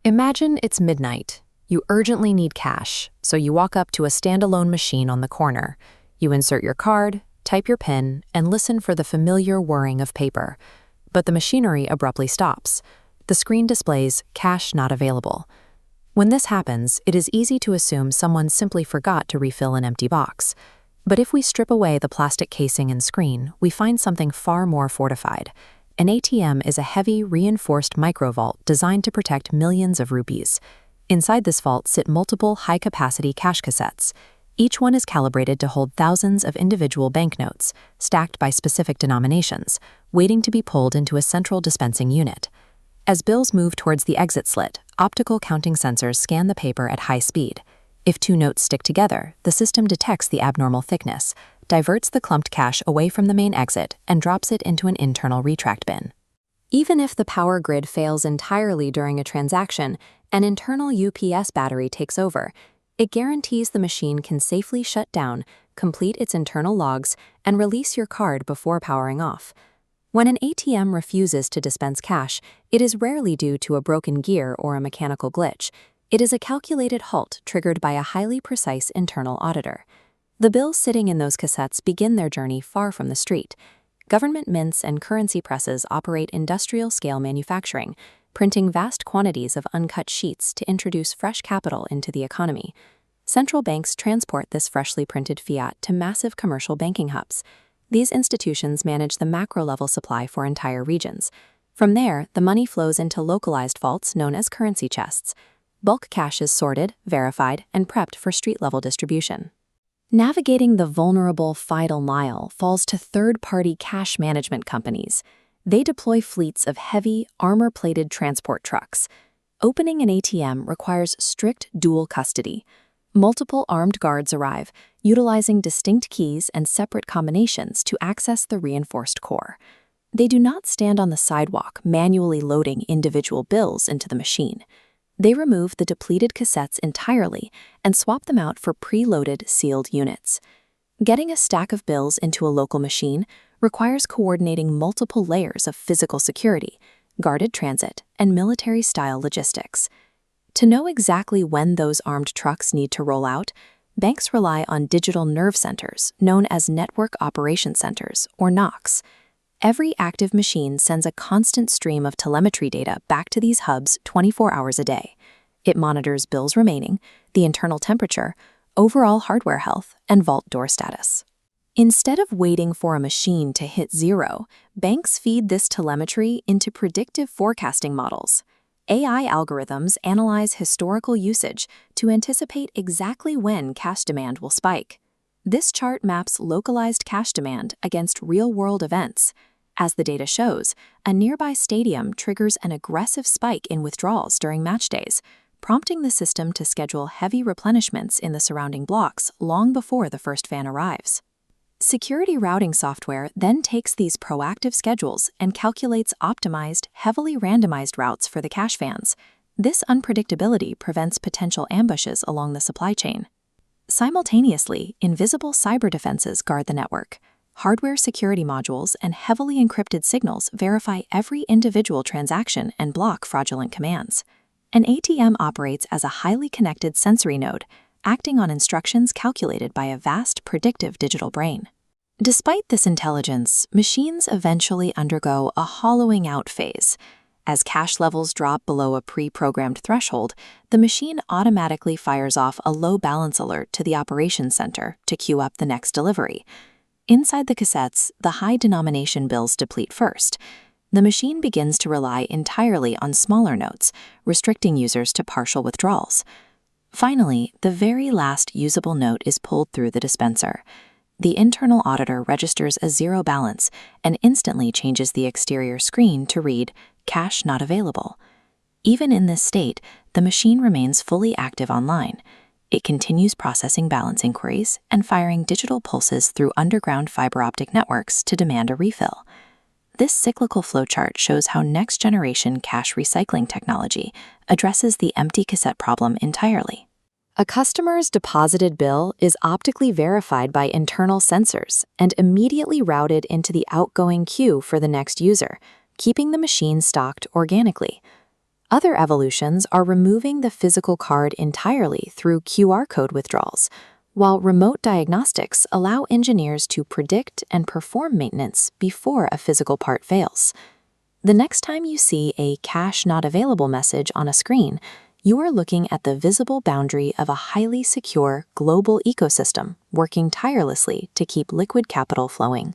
Imagine it's midnight. You urgently need cash, so you walk up to a standalone machine on the corner. You insert your card, type your PIN, and listen for the familiar whirring of paper. But the machinery abruptly stops. The screen displays cash not available. When this happens, it is easy to assume someone simply forgot to refill an empty box. But if we strip away the plastic casing and screen, we find something far more fortified. An ATM is a heavy, reinforced microvault designed to protect millions of rupees. Inside this vault sit multiple high-capacity cash cassettes. Each one is calibrated to hold thousands of individual banknotes, stacked by specific denominations, waiting to be pulled into a central dispensing unit. As bills move towards the exit slit, optical counting sensors scan the paper at high speed. If two notes stick together, the system detects the abnormal thickness, diverts the clumped cash away from the main exit, and drops it into an internal retract bin. Even if the power grid fails entirely during a transaction, an internal UPS battery takes over. It guarantees the machine can safely shut down, complete its internal logs, and release your card before powering off. When an ATM refuses to dispense cash, it is rarely due to a broken gear or a mechanical glitch. It is a calculated halt triggered by a highly precise internal auditor. The bills sitting in those cassettes begin their journey far from the street. Government mints and currency presses operate industrial-scale manufacturing, printing vast quantities of uncut sheets to introduce fresh capital into the economy. Central banks transport this freshly printed fiat to massive commercial banking hubs. These institutions manage the macro-level supply for entire regions. From there, the money flows into localized vaults known as currency chests. Bulk cash is sorted, verified, and prepped for street-level distribution. Navigating the vulnerable final mile falls to third-party cash management companies. They deploy fleets of heavy, armor-plated transport trucks. Opening an ATM requires strict dual custody. Multiple armed guards arrive, utilizing distinct keys and separate combinations to access the reinforced core. They do not stand on the sidewalk manually loading individual bills into the machine. They remove the depleted cassettes entirely and swap them out for preloaded, sealed units. Getting a stack of bills into a local machine requires coordinating multiple layers of physical security, guarded transit, and military-style logistics. To know exactly when those armed trucks need to roll out, banks rely on digital nerve centers known as Network Operation Centers, or NOCs. Every active machine sends a constant stream of telemetry data back to these hubs 24 hours a day. It monitors bills remaining, the internal temperature, overall hardware health, and vault door status. Instead of waiting for a machine to hit zero, banks feed this telemetry into predictive forecasting models. AI algorithms analyze historical usage to anticipate exactly when cash demand will spike. This chart maps localized cash demand against real-world events. As the data shows, a nearby stadium triggers an aggressive spike in withdrawals during match days, prompting the system to schedule heavy replenishments in the surrounding blocks long before the first fan arrives. Security routing software then takes these proactive schedules and calculates optimized, heavily randomized routes for the cash fans. This unpredictability prevents potential ambushes along the supply chain. Simultaneously, invisible cyber defenses guard the network. Hardware security modules and heavily encrypted signals verify every individual transaction and block fraudulent commands. An ATM operates as a highly connected sensory node, acting on instructions calculated by a vast predictive digital brain. Despite this intelligence, machines eventually undergo a hollowing out phase. As cash levels drop below a pre-programmed threshold, the machine automatically fires off a low balance alert to the operations center to queue up the next delivery. Inside the cassettes, the high-denomination bills deplete first. The machine begins to rely entirely on smaller notes, restricting users to partial withdrawals. Finally, the very last usable note is pulled through the dispenser. The internal auditor registers a zero balance and instantly changes the exterior screen to read, "Cash not available." Even in this state, the machine remains fully active online. It continues processing balance inquiries and firing digital pulses through underground fiber optic networks to demand a refill. This cyclical flowchart shows how next-generation cash recycling technology addresses the empty cassette problem entirely. A customer's deposited bill is optically verified by internal sensors and immediately routed into the outgoing queue for the next user, keeping the machine stocked organically. Other evolutions are removing the physical card entirely through QR code withdrawals, while remote diagnostics allow engineers to predict and perform maintenance before a physical part fails. The next time you see a cash not available message on a screen, you are looking at the visible boundary of a highly secure global ecosystem working tirelessly to keep liquid capital flowing.